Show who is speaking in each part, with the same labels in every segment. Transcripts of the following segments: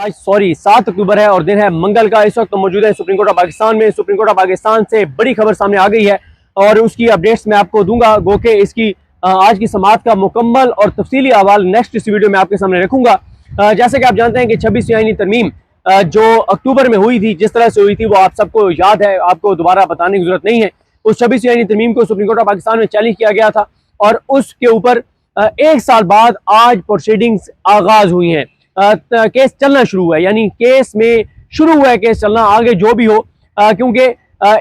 Speaker 1: आज 7 अक्टूबर है और दिन है मंगल का। इस वक्त मौजूद है सुप्रीम कोर्ट ऑफ पाकिस्तान में। सुप्रीम कोर्ट ऑफ पाकिस्तान से बड़ी खबर सामने आ गई है और उसकी अपडेट्स मैं आपको दूंगा। गो के इसकी आज की समाअत का मुकम्मल और तफसीली अहवाल नेक्स्ट इस वीडियो में आपके सामने रखूंगा। जैसे कि आप जानते हैं कि 26वीं आईनी तरमीम जो अक्टूबर में हुई थी, जिस तरह से हुई थी वो आप सबको याद है, आपको दोबारा बताने की जरूरत नहीं है। उस 26वीं आईनी तरमीम को सुप्रीम कोर्ट ऑफ पाकिस्तान में चैलेंज किया गया था और उसके ऊपर एक साल बाद आज प्रोसीडिंग्स आगाज हुई हैं। केस चलना शुरू हुआ है, यानी केस में शुरू हुआ है केस चलना, आगे जो भी हो, क्योंकि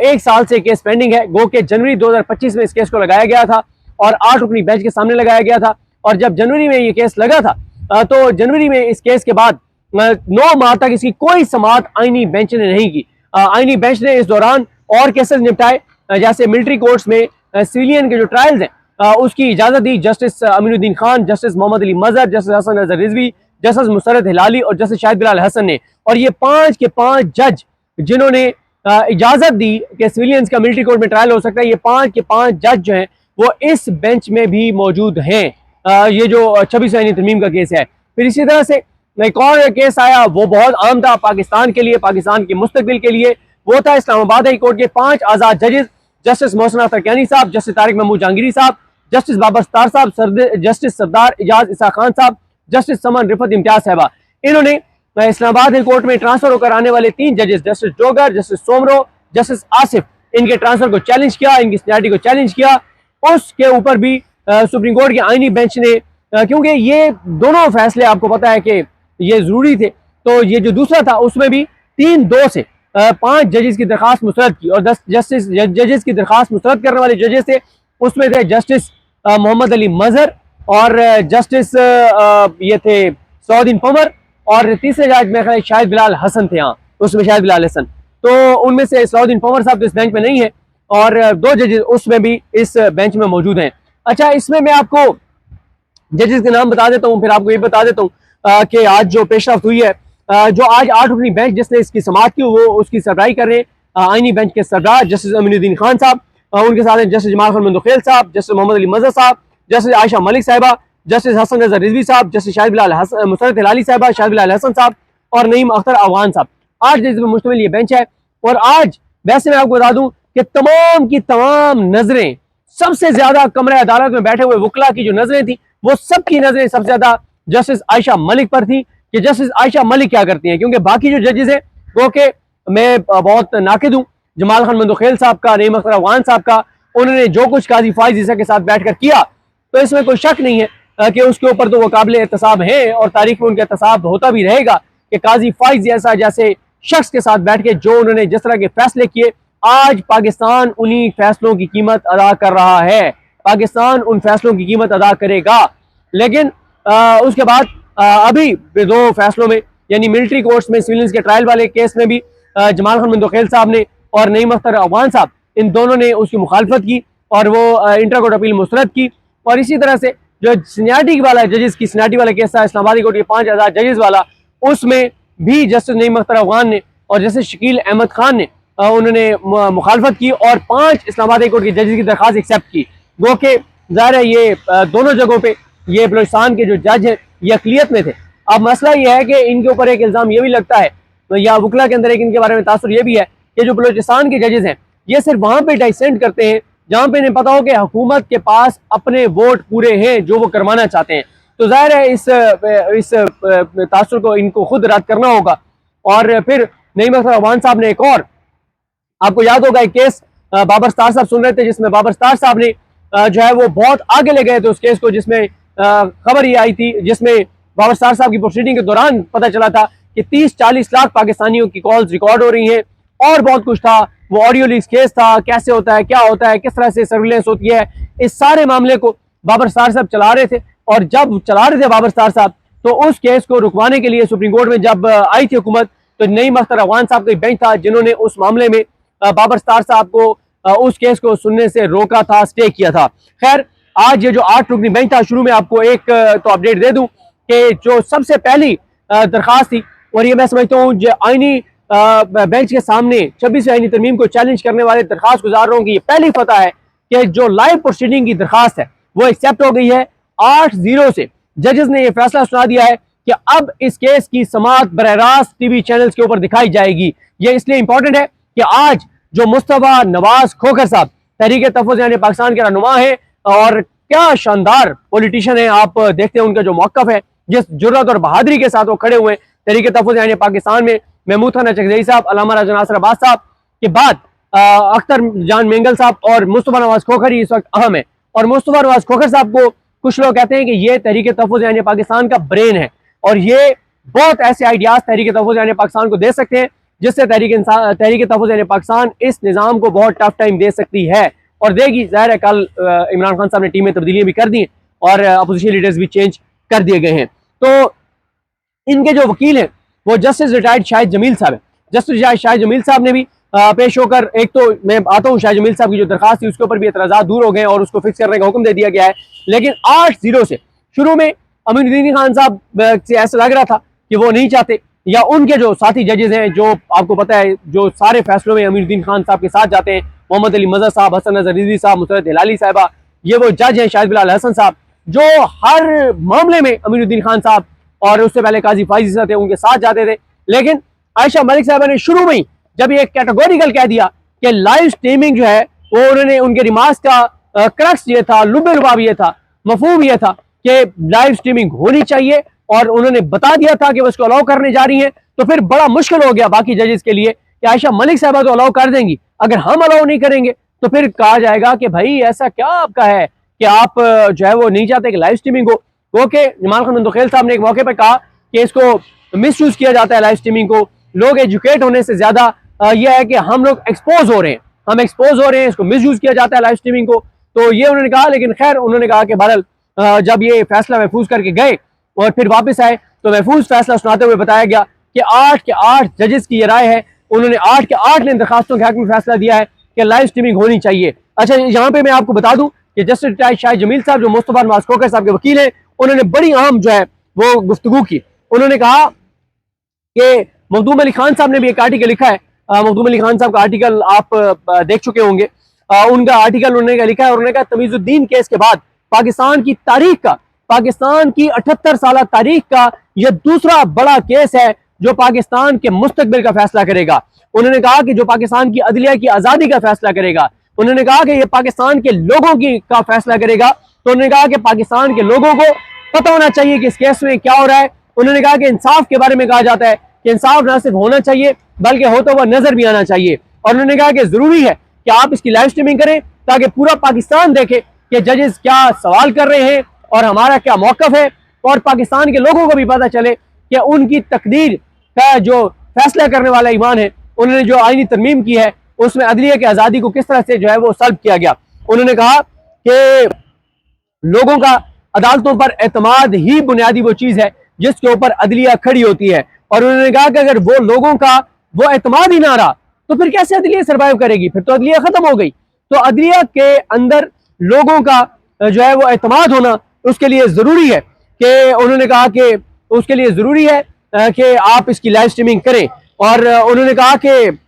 Speaker 1: एक साल से केस पेंडिंग है। गो के जनवरी 2025 में इस केस को लगाया गया था और 8 रुकनी बेंच के सामने लगाया गया था। और जब जनवरी में ये केस लगा था तो जनवरी में इस केस के बाद 9 माह तक इसकी कोई समाअत आईनी बेंच ने नहीं की। आईनी बेंच ने इस दौरान और केसेस निपटाए, जैसे मिलिट्री कोर्ट्स में सिविलियन के जो ट्रायल्स हैं उसकी इजाजत दी। जस्टिस अमीनुद्दीन खान, जस्टिस मोहम्मद अली मजहर, जस्टिस हसन अजहर रिजवी, जस्टिस मुसरत हिलाली और जस्टिस शाहिद बिलाल हसन ने, और ये 5 के 5 जज जिन्होंने इजाजत दी कि सिविलियंस का मिलिट्री कोर्ट में ट्रायल हो सकता है, ये 5 के 5 जज जो हैं वो इस बेंच में भी मौजूद हैं। ये जो 26वीं आईनी तरमीम का केस है। फिर इसी तरह से एक और केस आया, वो बहुत अहम था पाकिस्तान के लिए, पाकिस्तान के मुस्तकबिल के लिए। वो था इस्लामाबाद हाई कोर्ट के 5 आजाद जजेस, जस्टिस मोहसिन अख्तर कैनी साहब, जस्टिस तारिक महमूद जहांगीरी साहब, जस्टिस बाबर सत्तार साहब, जस्टिस सरदार इजाज इसा खान साहब, जस्टिस समन रिफत इम्तियाज साहबा। इन्होंने इस्लामाबाद हाई कोर्ट में ट्रांसफर होकर आने वाले 3 जजेस, justice Dogar, justice Soomro, justice Asif, इनके ट्रांसफर को चैलेंज किया, इनकी सीनियरिटी को चैलेंज किया। उसके ऊपर भी सुप्रीम कोर्ट की आईनी बेंच ने, क्योंकि ये दोनों फैसले आपको पता है कि ये जरूरी थे, तो ये जो दूसरा था उसमें भी 3-2 से 5 जजेस की दरखास्त मुस्तरद की। और 10 जजेस की दरखास्त मुस्तरद करने वाले जजेस थे, उसमें थे जस्टिस मोहम्मद अली मजहर और जस्टिस ये थे सौदीन पमर, और तीसरे जज में शाहिद बिलाल हसन थे। यहाँ उसमें शाहिद बिलाल हसन, तो उनमें से सौदीन पमर साहब तो इस बेंच में नहीं है और 2 जजेस उसमें भी इस बेंच में मौजूद हैं। अच्छा, इसमें मैं आपको जजेस के नाम बता देता हूँ, फिर आपको ये बता देता हूँ कि आज जो पेशरफ्त हुई है, जो आज 8 रुकनी बेंच जिसने इसकी समाअत की वो उसकी सरबराही कर रहे हैं आईनी बेंच के सरदार जस्टिस अमीनुद्दीन खान साहब, उनके साथ जस्टिस जमाल खान मंदोखेल साहब, जस्टिस मोहम्मद अली मजहर साहब, जस्टिस आयशा मलिक साहिबा, जस्टिस हसन अजहर रिजवी साहब, जस्टिस शाहिद बिलाल हसन, मुसरत हिलाली साहिबा, शाहिद बिलाल हसन साहब और नईम अख्तर अफगान साहब। 8 जजेस पर मुश्तमिल ये बेंच है। और आज वैसे मैं आपको बता दूं कि तमाम की तमाम नजरें, सबसे ज्यादा कमरे अदालत में बैठे हुए वकला की जो नजरें थी, वो सबकी नजरें सबसे ज्यादा जस्टिस आयशा मलिक पर थी कि जस्टिस आयशा मलिक क्या करती हैं। क्योंकि बाकी जो जजेस हैं वो के मैं बहुत नाकिद हूँ, जमाल खान मंदोखेल साहब का, नईम अख्तर अफगान साहब का, उन्होंने जो कुछ काजी फाइज ईसा के साथ बैठकर किया, तो इसमें कोई शक नहीं है कि उसके ऊपर तो वो काबिल एहतसाब है और तारीख में उनका एहतसाब होता भी रहेगा कि काजी फाइज जैसे शख्स के साथ बैठ के जो उन्होंने जिस तरह के फैसले किए, आज पाकिस्तान उन्हीं फैसलों की कीमत अदा कर रहा है। पाकिस्तान उन फैसलों की कीमत अदा करेगा। लेकिन उसके बाद अभी 2 फैसलों में, यानी मिलिट्री कोर्ट्स में सिविलियंस के ट्रायल वाले केस में भी जमाल खान मंदोखेल साहब ने और नईम अख्तर अफगान साहब, इन दोनों ने उसकी मुखालफत की और वो इंटर कोर्ट अपील मुस्तरद की। और इसी तरह से जो सीनियरिटी वाला जजेस की सीनियरिटी वाला केस था इस्लामाबादी कोर्ट के 5 आजाद जजेस वाला, उसमें भी जस्टिस नईम अख्तर अफगान ने और जस्टिस शकील अहमद खान ने उन्होंने मुखालफत की और 5 इस्लामाबादी कोर्ट के जजेस की दरखास्त एक्सेप्ट की। वो के ज़ाहिर है ये दोनों जगहों पे ये बलूचिस्तान के जो जज हैं ये अकलियत में थे। अब मसला ये है कि इनके ऊपर एक इल्ज़ाम ये भी लगता है, या वकला के अंदर एक इनके बारे में तासुर ये भी है कि जो बलूचिस्तान के जजेस हैं ये सिर्फ वहाँ पे डाइसेंट करते हैं जहाँ पे इन्हें पता हो कि हुकूमत के पास अपने वोट पूरे हैं जो वो करवाना चाहते हैं। तो जाहिर है इस तासुर को इनको खुद रद्द करना होगा। और फिर नईम अख्तर अफगान साहब ने एक और, आपको याद होगा एक केस बाबर सत्तार साहब सुन रहे थे, जिसमें बाबर सत्तार साहब ने जो है वो बहुत आगे ले गए थे उस केस को, जिसमें खबर ये आई थी, जिसमें बाबर सत्तार साहब की प्रोसीडिंग के दौरान पता चला था कि 30-40 लाख पाकिस्तानियों की कॉल्स रिकॉर्ड हो रही हैं और बहुत कुछ था। वो ऑडियो लीक्स केस था, कैसे होता है, क्या होता है, किस तरह से सर्विलेंस होती है, इस सारे मामले को बाबर सत्तार साहब चला रहे थे। और जब चला रहे थे बाबर सत्तार साहब, तो उस केस को रुकवाने के लिए सुप्रीम कोर्ट में जब आई थी हुकूमत, तो नईम अख्तर अफगान साहब का बेंच था जिन्होंने उस मामले में बाबर सत्तार साहब को उस केस को सुनने से रोका था, स्टे किया था। खैर, आज ये जो 8 रुकनी बेंच था, शुरू में आपको एक तो अपडेट दे दूं कि जो सबसे पहली दरखास्त थी, और ये मैं समझता हूँ जो आईनी बेंच के सामने 26वीं आईनी तरमीम को चैलेंज करने वाले दरखास्त गुजारों की ये पहली फतह है कि जो लाइव प्रोसीडिंग की दरखास्त है वो एक्सेप्ट हो गई है। 8-0 से जजेस ने यह फैसला सुना दिया है कि अब इस केस की समाअत बरह रास्त टीवी चैनल्स के ऊपर दिखाई जाएगी। ये इसलिए इंपॉर्टेंट है कि आज जो मुस्तफा नवाज खोखर साहब तहरीक तहफ़्फ़ुज़ यानी पाकिस्तान के रहनुमा है और क्या शानदार पॉलिटिशियन है, आप देखते हैं उनका जो मौक़िफ़ है, जिस जुर्रत और बहादुरी के साथ वो खड़े हुए तहरीक तहफ़्फ़ुज़ यानी पाकिस्तान में महमूद खान चकधरी साहब, अल्लामा राजा नासिर अब्बास साहब के बाद अख्तर जान मेंगल साहब और मुस्तफा नवाज खोखर ही इस वक्त अहम है। और मुस्तफा नवाज खोखर साहब को कुछ लोग कहते हैं कि ये तहरीक तहफ़्फ़ुज़ यानी पाकिस्तान का ब्रेन है और ये बहुत ऐसे आइडियाज तहरीक तहफ़्फ़ुज़ यानी पाकिस्तान को दे सकते हैं जिससे तहरीक तहफ़्फ़ुज़ यानी पाकिस्तान इस निज़ाम को बहुत टफ टाइम दे सकती है और देगी। ज़ाहिर है कल इमरान खान साहब ने टीम में तब्दीलियां भी कर दी और अपोजिशन लीडर्स भी चेंज कर दिए गए हैं। तो इनके जो वकील हैं वो जस्टिस रिटायर्ड शाहिद जमील साहब है। जस्टिस शाहिद जमील साहब ने भी पेश होकर, एक तो मैं आता हूँ शाहिद जमील साहब की जो दरखास्त थी उसके ऊपर भी एतराज़ात दूर हो गए और उसको फिक्स करने का हुक्म दे दिया गया है, लेकिन 8-0 से शुरू में अमीनुद्दीन खान साहब से ऐसा लग रहा था कि वो नहीं चाहते, या उनके जो साथी जजेस हैं जो आपको पता है जो सारे फैसलों में अमीनुद्दीन खान साहब के साथ जाते हैं, मोहम्मद अली मजहर साहब, हसन नजर रिजवी साहब, मुसरत हिलाली साहिबा, ये वो जज हैं, शाहिद बिलाल हसन साहब, जो हर मामले में अमीनुद्दीन खान साहब और उससे पहले काजी फाइजी साहब थे उनके साथ जाते थे। लेकिन आयशा मलिक साहबा ने शुरू में ही जब ये कैटेगोरिकल कह दिया कि लाइव स्ट्रीमिंग जो है वो, उन्होंने उनके रिमार्क्स का क्रक्स ये था, लुब्बे लुबाब ये था, मफहूम ये था कि लाइव स्ट्रीमिंग होनी चाहिए और उन्होंने बता दिया था कि वो इसको अलाउ करने जा रही हैं। तो फिर बड़ा मुश्किल हो गया बाकी जजेस के लिए कि आयशा मलिक साहबा तो अलाउ कर देंगी, अगर हम अलाउ नहीं करेंगे तो फिर कहा जाएगा कि भाई ऐसा क्या आपका है कि आप जो है वो नहीं चाहते कि लाइव स्ट्रीमिंग हो। वो के जमाल खान मंदोखेल साहब ने एक मौके पर कहा कि इसको मिस यूज किया जाता है लाइव स्ट्रीमिंग को, लोग एजुकेट होने से ज्यादा यह है कि हम लोग एक्सपोज हो रहे हैं, हम एक्सपोज हो रहे हैं, इसको मिस यूज किया जाता है लाइव स्ट्रीमिंग को। तो ये उन्होंने कहा, लेकिन खैर उन्होंने कहा कि बहरहाल जब ये फैसला महफूज करके गए और फिर वापस आए तो महफूज फैसला सुनाते हुए बताया गया कि 8 के 8 जजेस की ये राय है, उन्होंने 8 के 8 ने दरखास्तों के हक में फैसला दिया है कि लाइव स्ट्रीमिंग होनी चाहिए। अच्छा, यहाँ पे मैं आपको बता दूं कि जस्टिस रिटायर्ड शाहिद जमील साहब जो मुस्तफा नवाज खोखर साहब के वकील हैं, उन्होंने बड़ी अहम जो है वो गुफ्तगू की। उन्होंने कहा कि मखदूम अली खान साहब ने भी एक आर्टिकल लिखा है, मखदूम अली खान साहब का आर्टिकल आप देख चुके होंगे, उनका आर्टिकल उन्होंने लिखा है और उन्होंने कहा तमीजुद्दीन केस के बाद पाकिस्तान की तारीख का, पाकिस्तान की 78 साल तारीख का यह दूसरा बड़ा केस है जो पाकिस्तान के मुस्तकबिल का फैसला करेगा। उन्होंने कहा कि जो पाकिस्तान की अदलिया की आज़ादी का फैसला करेगा, उन्होंने कहा कि यह पाकिस्तान के लोगों की का फैसला करेगा। तो उन्होंने कहा कि पाकिस्तान के लोगों को पता होना चाहिए कि इस केस में क्या हो रहा है। उन्होंने कहा कि इंसाफ के बारे में कहा जाता है कि इंसाफ न सिर्फ होना चाहिए बल्कि होता हुआ नजर भी आना चाहिए। और उन्होंने कहा कि जरूरी है कि आप इसकी लाइव स्ट्रीमिंग करें ताकि पूरा पाकिस्तान देखे कि जजेस क्या सवाल कर रहे हैं और हमारा क्या मौकफ है, और पाकिस्तान के लोगों को भी पता चले कि उनकी तकदीर का जो फैसला करने वाला ईमान है, उन्होंने जो आईनी तरमीम की है उसमें अदलिया की आज़ादी को किस तरह से जो है वो सल्ब किया गया। उन्होंने कहा कि लोगों का अदालतों पर एतमाद ही बुनियादी वो चीज़ है जिसके ऊपर अदलिया खड़ी होती है। और उन्होंने कहा कि अगर वो लोगों का वो एतमाद ही ना रहा तो फिर कैसे अदलिया सर्वाइव करेगी, फिर तो अदलिया खत्म हो गई। तो अदलिया के अंदर लोगों का जो है वो एतमाद होना उसके लिए ज़रूरी है कि उन्होंने कहा कि उसके लिए ज़रूरी है कि आप इसकी लाइव स्ट्रीमिंग करें। और उन्होंने कहा कि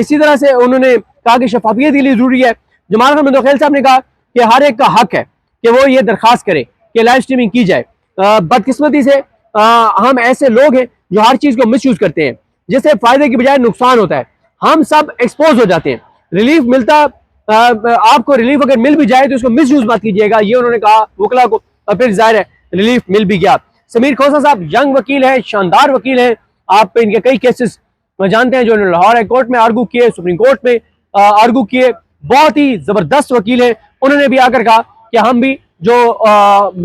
Speaker 1: इसी तरह से उन्होंने कहा कि शफाफियत के लिए ज़रूरी है। जमाल खान मंदोखेल साहब ने कहा कि हर एक का हक है कि वो ये दरख्वास्त करे कि लाइव स्ट्रीमिंग की जाए। बदकिस्मती से हम ऐसे लोग हैं जो हर चीज़ को मिस यूज़ करते हैं, जिससे फ़ायदे की बजाय नुकसान होता है। हम सब एक्सपोज हो जाते हैं, रिलीफ मिलता, आपको रिलीफ अगर मिल भी जाए तो इसको मिस यूज़ मत कीजिएगा, ये उन्होंने कहा वकला को। और फिर जाहिर है रिलीफ मिल भी गया। समीर खोसा साहब यंग वकील हैं, शानदार वकील हैं, आप इनके कई केसेस जानते हैं जो उन्होंने लाहौर हाई कोर्ट में आर्गू किए, सुप्रीम कोर्ट में आर्गू किए, बहुत ही ज़बरदस्त वकील हैं। उन्होंने भी आकर कहा कि हम भी जो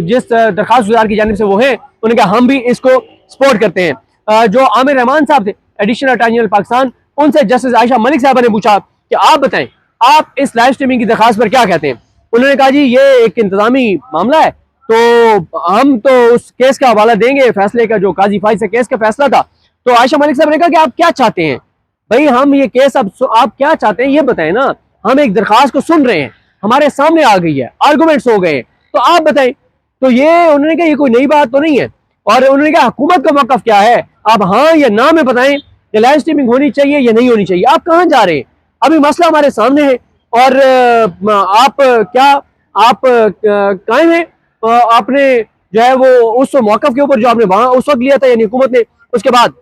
Speaker 1: जिस दरखास्त गुजार की जानिब से वो है, उन्होंने कहा हम भी इसको सपोर्ट करते हैं। जो आमिर रहमान साहब थे एडिशनल अटॉर्नी जनरल पाकिस्तान, उनसे जस्टिस आयशा मलिक साहबा ने पूछा कि आप बताएं आप इस लाइव स्ट्रीमिंग की दरखास्त पर क्या कहते हैं। उन्होंने कहा जी ये एक इंतजामी मामला है, तो हम तो उस केस का हवाला देंगे फैसले का, जो काजी फाइज से केस का फैसला था। तो आयशा मलिक साहब ने कहा कि आप क्या चाहते हैं भाई, हम ये केस अब आप क्या चाहते हैं ये बताएं ना, हम एक दरखास्त को सुन रहे हैं, हमारे सामने आ गई है, आर्गूमेंट्स हो गए, तो आप बताएं। तो ये उन्होंने कहा ये कोई नई बात तो नहीं है। और उन्होंने कहा हुकूमत का मौक़िफ़ क्या है, आप हाँ या ना में बताएं कि लाइव स्ट्रीमिंग होनी चाहिए या नहीं होनी चाहिए, आप कहाँ जा रहे हैं, अभी मसला हमारे सामने है। और आप क्या आप कायम हैं आपने जो है वो उस मौकफ के ऊपर जो आपने वहां उस वक्त लिया था यानी हुकूमत ने, उसके बाद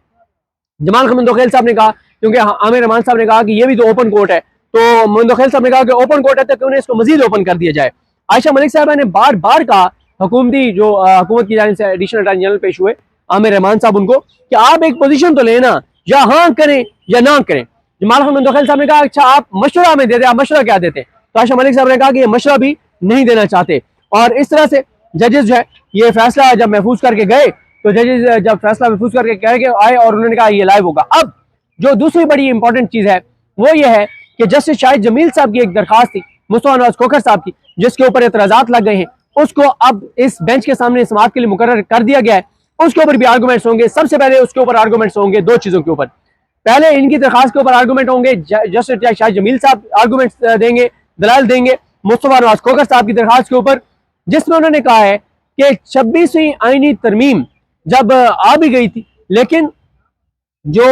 Speaker 1: जमाल खान मंदोखेल साहब ने कहा, क्योंकि आमिर रहमान साहब ने कहा कि ये भी तो ओपन कोर्ट है, तो मंदोखेल साहब ने कहा कि ओपन कोर्ट है तो क्यों नहीं इसको मजीद ओपन कर दिया जाए। आयशा मलिक साहबा ने बार बार कहा, हुकूमती जो हुकूमत की जानिब से एडिशनल अटॉर्नी जनरल पेश हुए आमिर रहमान साहब उनको, कि आप एक पोजीशन तो लेना, या हाँ करें या ना करें। जमाल खान मंदोखेल साहब ने कहा अच्छा आप मशवरा हमें देते, आप मशवरा क्या देते? तो आयशा मलिक साहब ने कहा कि ये मशवरा भी नहीं देना चाहते। और इस तरह से जजेस जो है ये फैसला जब महफूज करके गए, तो जजेस जब फैसला महफूज करके आए और उन्होंने कहा ये लाइव होगा। अब जो दूसरी बड़ी इंपॉर्टेंट चीज है वो ये है कि जस्टिस शाहिद जमील साहब की एक दरखास्त थी मुस्तफा नवाज खोखर साहब की, जिसके ऊपर एतराजात लग गए हैं, उसको अब इस बेंच के सामने समाअत के लिए मुकर्रर कर दिया गया है। उसके ऊपर भी आर्गूमेंट्स होंगे। सबसे पहले उसके ऊपर आर्गूमेंट्स होंगे दो चीजों के ऊपर। पहले इनकी दरखास्त के ऊपर आर्गूमेंट होंगे, जस्टिस शाहिद जमील साहब आर्गूमेंट्स देंगे, दलाल देंगे मुस्तफा नवाज खोखर साहब की दरखास्त के ऊपर, जिसमें उन्होंने कहा है कि 26वीं आईनी तरमीम जब आ भी गई थी, लेकिन जो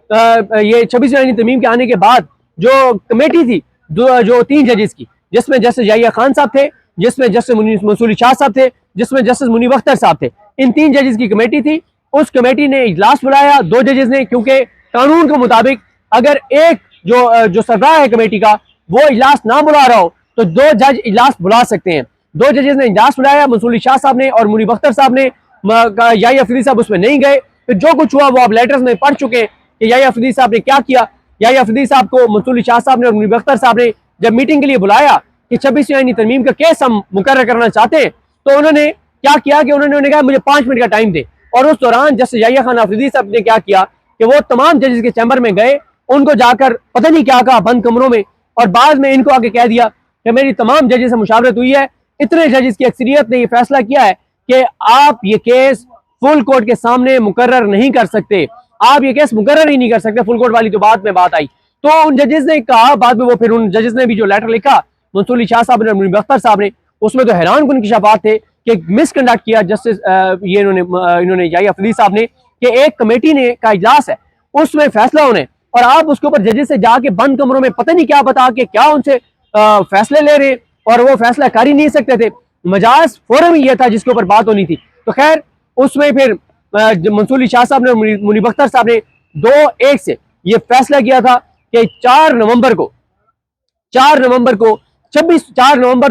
Speaker 1: ये 26वीं आईनी तरमीम के आने के बाद जो कमेटी थी जो 3 जजेस की, जिसमें जस्टिस याहिया खान साहब थे, जिसमें जस्टिस मंसूरी शाह साहब थे, जिसमें जस्टिस मुनीब अख्तर साहब थे, इन 3 जजेस की कमेटी थी। उस कमेटी ने इजलास बुलाया 2 जजेस ने, क्योंकि कानून के मुताबिक अगर एक जो सरबराह है कमेटी का वो इजलास ना बुला रहा हो तो 2 जज इजलास बुला सकते हैं। 2 जजेस ने इजलास बुलाया, मंसूरी शाह साहब ने और मुनीब अख्तर साहब ने। याहिया अफरीदी साहब उसमें नहीं गए। फिर जो कुछ हुआ वो आप लेटर्स में पढ़ चुके कि याहिया अफरीदी साहब ने क्या किया। याहिया अफरीदी साहब को मंसूरी शाह साहब ने और मुनीब अख्तर साहब ने जब मीटिंग के लिए बुलाया कि 26वीं आईनी तरमीम का केस हम मुकर्रर करना चाहते हैं, तो उन्होंने क्या किया कि उन्होंने कहा मुझे 5 मिनट का टाइम दे। और उस दौरान जस्टिस याहिया खान अफरीदी साहब ने क्या किया कि वो तमाम जजेस के चैम्बर में गए, उनको जाकर पता नहीं क्या कहा बंद कमरों में, और बाद में इनको आके कह दिया कि मेरी तमाम जजेस से मुशावरत हुई है, इतने जजेस की अक्सरियत ने ये फैसला किया है कि आप ये केस फुल कोर्ट के सामने मुकर्रर नहीं कर सकते, आप ये केस मुकर्रर ही नहीं कर सकते। फुल कोर्ट वाली तो बाद में बात आई। तो उन जजेस ने कहा बाद में, वो फिर उन जजेस ने भी जो लेटर लिखा मंसूरी शाह साहब ने और मुनीब अख्तर साहब ने, उसमें तो हैरान कुन इंकशाफात थे कि मिसकंडक्ट किया जस्टिस ये इन्होंने याहिया अफरीदी साहब ने, कि एक कमेटी ने का इजलास है उसमें फैसला होने और आप उसके ऊपर जजेस से जाके बंद कमरों में पता नहीं क्या बता के क्या उनसे फैसले ले रहे, और वो फैसला कर ही नहीं सकते थे। मजाज फोरम ही यह था जिसके ऊपर बात होनी थी। तो खैर उसमें फिर मंसूरी शाह साहब ने और मुनीब अख्तर साहब ने 2-1 से ये फैसला किया था कि 4 नवंबर को 4 नवंबर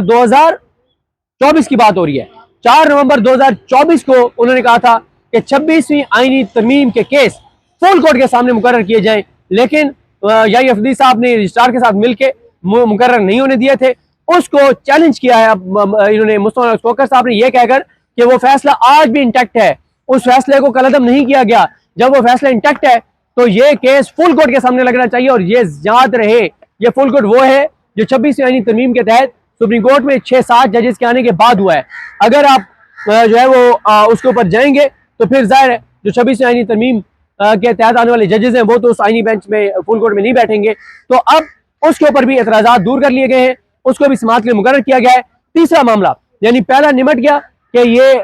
Speaker 1: 2024 की बात हो रही है। 4 नवंबर 2024 को उन्होंने कहा था कि 26वीं आईनी तरमीम के केस फुल कोर्ट के सामने मुकर्रर किए जाएं, लेकिन याहिया अफरीदी साहब ने रजिस्ट्रार के साथ मिलकर मुकर्रर नहीं होने दिए थे। उसको चैलेंज किया है इन्होंने मुस्तफा नवाज खोखर साहब ने, यह कहकर कि वो फैसला आज भी इंटैक्ट है, उस फैसले को कलअदम नहीं किया गया। जब वो फैसला इंटैक्ट है तो ये केस फुल कोर्ट के सामने लगना चाहिए। और ये याद रहे, ये फुल कोर्ट वो है जो 26वीं आईनी तरमीम के तहत सुप्रीम कोर्ट में 6-7 जजेस के आने के बाद हुआ है। अगर आप जो है वो उसके ऊपर जाएंगे तो फिर जाहिर है जो 26वीं आईनी तरमीम के तहत आने वाले जजेस हैं वो तो उस आईनी बेंच में फुल कोर्ट में नहीं बैठेंगे। तो अब उसके ऊपर भी एतराजात दूर कर लिए गए हैं, उसको भी समाअत के लिए मुकर्रर किया गया है। तीसरा मामला यानी पहला निमट गया कि ये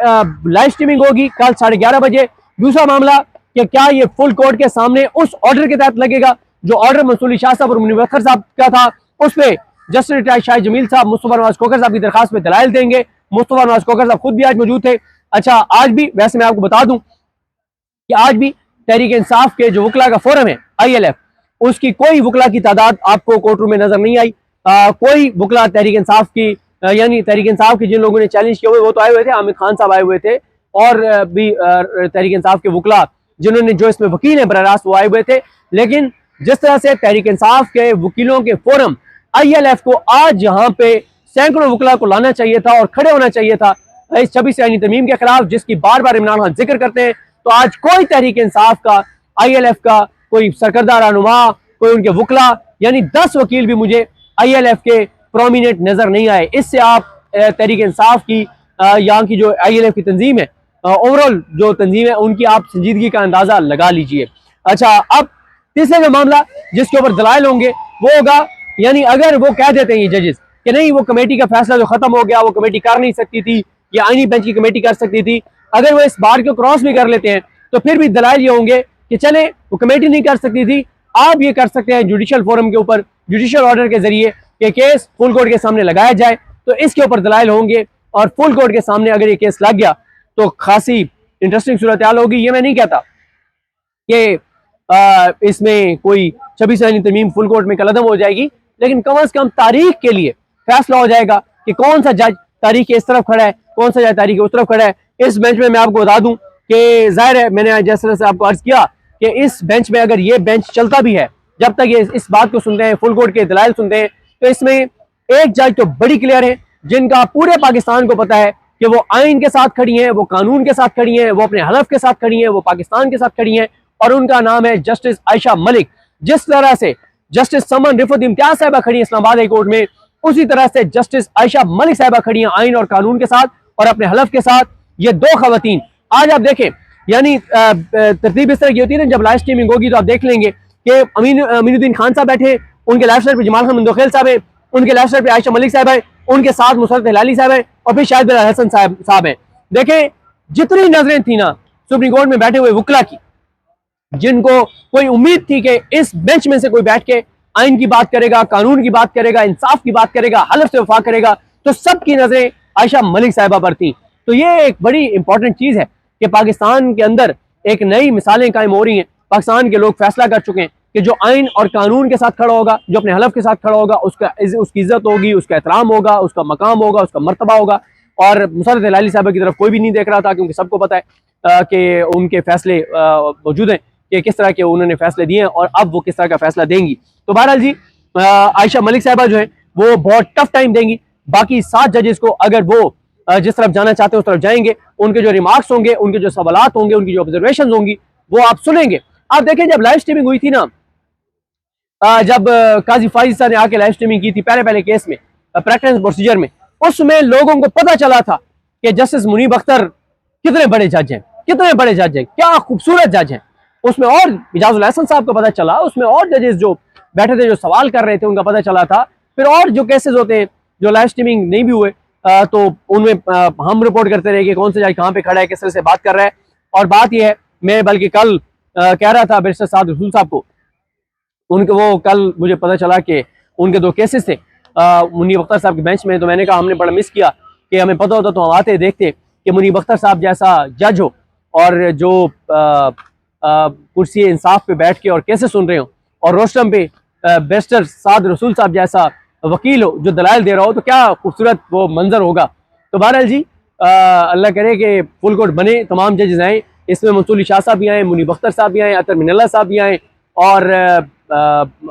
Speaker 1: लाइव स्ट्रीमिंग होगी कल 11:30 बजे। दूसरा मामला कि क्या ये फुल कोर्ट के सामने उस ऑर्डर के तहत लगेगा जो ऑर्डर मंसूरी शाह साहब और मुनीब अख्तर साहब का था, उस पर जस्टिस शाहिद जमील साहब मुस्तफा नवाज खोखर साहब की दरखास्त में दलाइल देंगे। मुस्तफा नवाज खोखर साहब खुद भी आज मौजूद थे। अच्छा आज भी, वैसे मैं आपको बता दूं कि आज भी तहरीक इंसाफ के जो वकला का फोरम है ILF, उसकी कोई वकला की तादाद आपको कोर्ट रूम में नजर नहीं आई। कोई वकला तहरीक इंसाफ की यानी तहरीक इंसाफ के जिन लोगों ने चैलेंज किए हुए वो तो आए हुए थे, आमिर खान साहब आए हुए थे, और भी तहरीक इंसाफ के वकला जिन्होंने जो इसमें वकील हैं बराह रास्त वो आए हुए थे। लेकिन जिस तरह से तहरीक इंसाफ के वकीलों के फोरम ILF को आज यहाँ पे सैकड़ों वकला को लाना चाहिए था और खड़े होना चाहिए था इस 26वीं आईनी तरमीम के खिलाफ, जिसकी बार बार इमरान खान जिक्र करते हैं। तो आज कोई तहरीक इंसाफ का ILF का कोई सरकर्दा रहनुमा, कोई उनके वकला यानी 10 वकील भी मुझे ILF के प्रोमिनेंट नजर नहीं आए। इससे आप तहरीक इंसाफ की यहाँ की जो ILF की तंजीम है, ओवरऑल जो तंजीम है, उनकी आप संजीदगी का अंदाजा लगा लीजिए। अच्छा अब तीसरा जो मामला जिसके ऊपर दलाइल होंगे वो होगा, यानी अगर वो कह देते हैं ये जजेस कि नहीं वो कमेटी का फैसला जो खत्म हो गया, वो कमेटी कर नहीं सकती थी, ये आईनी बेंच की कमेटी कर सकती थी, अगर वो इस बार को क्रॉस भी कर लेते हैं तो फिर भी दलाइल ये होंगे कि चले वो कमेटी नहीं कर सकती थी, आप ये कर सकते हैं जुडिशियल फोरम के ऊपर जुडिशियल ऑर्डर के जरिए कि केस फुल कोर्ट के सामने लगाया जाए। तो इसके ऊपर दलाइल होंगे और फुल कोर्ट के सामने अगर ये केस लग गया तो खासी इंटरेस्टिंग सूरत हाल होगी। ये मैं नहीं कहता कि इसमें कोई 26 रनी तरमीम फुल कोर्ट में कलअदम हो जाएगी, लेकिन कम अज कम तारीख के लिए फैसला हो जाएगा कि कौन सा जज तारीख इस तरफ खड़ा है, कौन सा जज तारीख उस तरफ खड़ा है। इस बेंच में मैं आपको बता दूं कि जाहिर है, मैंने जिस तरह से आपको अर्ज किया कि इस बेंच में अगर ये बेंच चलता भी है, जब तक ये इस बात को सुनते हैं, फुल कोर्ट के दलाइल सुनते हैं, तो इसमें एक जज तो बड़ी क्लियर है, जिनका पूरे पाकिस्तान को पता है कि वो आइन के साथ खड़ी हैं, वो कानून के साथ खड़ी हैं, वो अपने हलफ के साथ खड़ी हैं, वो पाकिस्तान के साथ खड़ी हैं, और उनका नाम है जस्टिस आयशा मलिक। जिस तरह से जस्टिस समन रिफत इम्तियाज साहिबा खड़ी है इस्लामाबाद हाई कोर्ट में, उसी तरह से जस्टिस आयशा मलिक साहिबा खड़ी हैं आइन और कानून के साथ और अपने हलफ के साथ। ये दो खवातीन आज आप देखें, यानी तरतीब इस तरह की होती है ना, जब लाइव स्ट्रीमिंग होगी तो आप देख लेंगे कि अमीनुद्दीन खान साहब बैठे, उनके लेफ्ट साइड पे जमाल खान मंदोखेल साहब है, उनके लेफ्ट साइड पे आयशा मलिक साहब है, उनके साथ मुसरत हिलाली साहब है, और फिर शाहिद बिलाल हसन साहब है। देखें, जितनी नजरें थी ना सुप्रीम कोर्ट में बैठे हुए वकला की, जिनको कोई उम्मीद थी कि इस बेंच में से कोई बैठ के आइन की बात करेगा, कानून की बात करेगा, इंसाफ की बात करेगा, हलफ से वफा करेगा, तो सबकी नजरें आयशा मलिक साहिबा पर थी। तो ये एक बड़ी इंपॉर्टेंट चीज है कि पाकिस्तान के अंदर एक नई मिसालें कायम हो रही हैं। पाकिस्तान के लोग फैसला कर चुके हैं कि जो आइन और कानून के साथ खड़ा होगा, जो अपने हलफ के साथ खड़ा होगा, उसकी इज्जत होगी, उसका एहतराम होगा, उसका मकाम होगा, उसका मर्तबा होगा। और मुसरत हिलाली साहब की तरफ कोई भी नहीं देख रहा था, क्योंकि सबको पता है कि उनके फैसले मौजूद हैं कि किस तरह के उन्होंने फैसले दिए हैं और अब वो किस तरह का फैसला देंगी। तो बहरहाल जी, आयशा मलिक साहिबा जो है वो बहुत टफ टाइम देंगी। बाकी 7 जजेस को अगर वो जिस तरफ जाना चाहते हैं उस तरफ जाएंगे, उनके जो रिमार्क्स होंगे, उनके जो सवालात होंगे, उनकी जो ऑब्जर्वेशन होंगी, वो आप सुनेंगे। आप देखें, जब लाइव स्ट्रीमिंग हुई थी ना, जब काजी फाइज ने आके लाइव स्ट्रीमिंग की थी पहले केस में, प्रैक्टिस प्रोसीजर में, उसमें लोगों को पता चला था कि जस्टिस मुनीब अख्तर कितने बड़े जज हैं, कितने बड़े जज हैं, क्या खूबसूरत जज हैं। उसमें और इजाजुल हसन साहब का पता चला, उसमें और जजेस जो बैठे थे, जो सवाल कर रहे थे, उनका पता चला था। फिर और जो केसेस होते हैं जो लाइव स्ट्रीमिंग नहीं भी हुए, तो उनमें हम रिपोर्ट करते रहे कि कौन से जज कहाँ पे खड़ा है, किस तरह से बात कर रहा है। और बात यह है, मैं बल्कि कल कह रहा था बैरिस्टर साद रसूल साहब को, उनके वो कल मुझे पता चला कि उनके 2 केसेस थे मुनीब अख्तर साहब के बेंच में। तो मैंने कहा हमने बड़ा मिस किया, कि हमें पता होता तो हम आते देखते कि मुनीब अख्तर साहब जैसा जज हो और जो कुर्सी इंसाफ पे बैठ के और केसेस सुन रहे हो, और रोस्टम पे बैरिस्टर साद रसूल साहब जैसा वकील हो जो दलाइल दे रहा हो, तो क्या खूबसूरत वो मंजर होगा। तो बहरहाल जी, अल्लाह करे कि फुल कोर्ट बने, तमाम जजेस आए, इसमें मंसूर शाह साहब भी आए, मुनीब अख्तर साहब भी आए, अतर मिनल्ला साहब भी आए, और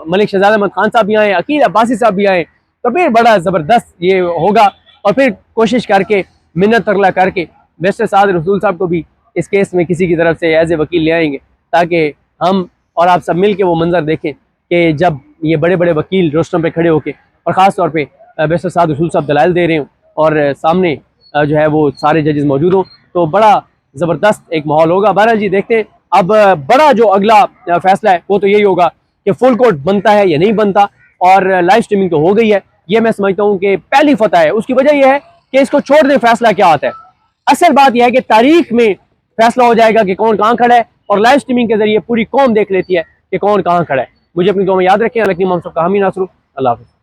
Speaker 1: मलिक शहजाद अहमद खान साहब भी आए, अकील अब्बासी साहब भी आए। तो फिर बड़ा ज़बरदस्त ये होगा, और फिर कोशिश करके मिन्नत तरला करके बैरिस्टर साद रसूल साहब को भी इस केस में किसी की तरफ से एज ए वकील ले आएंगे, ताकि हम और आप सब मिल के वो मंजर देखें कि जब ये बड़े बड़े वकील रोस्टम पे खड़े होके, और ख़ास तौर पे बैरिस्टर साद रसूल साहब दलाइल दे रहे हों, और सामने जो है वो सारे जजेस मौजूद हों, तो बड़ा ज़बरदस्त एक माहौल होगा। बहरहाल जी, देखते हैं अब बड़ा जो अगला फैसला है वो तो यही होगा कि फुल कोर्ट बनता है या नहीं बनता। और लाइव स्ट्रीमिंग तो हो गई है, ये मैं समझता हूँ कि पहली फतह है। उसकी वजह यह है कि इसको छोड़ दें, फैसला क्या आता है। असल बात यह है कि तारीख में फैसला हो जाएगा कि कौन कहाँ खड़ा है, और लाइव स्ट्रीमिंग के जरिए पूरी कौम देख लेती है कि कौन कहाँ खड़ा है। मुझे अपनी दुआ में याद रखें। अलैकुम हम सबका हामी नासरू। अल्लाह हाफ़िज़।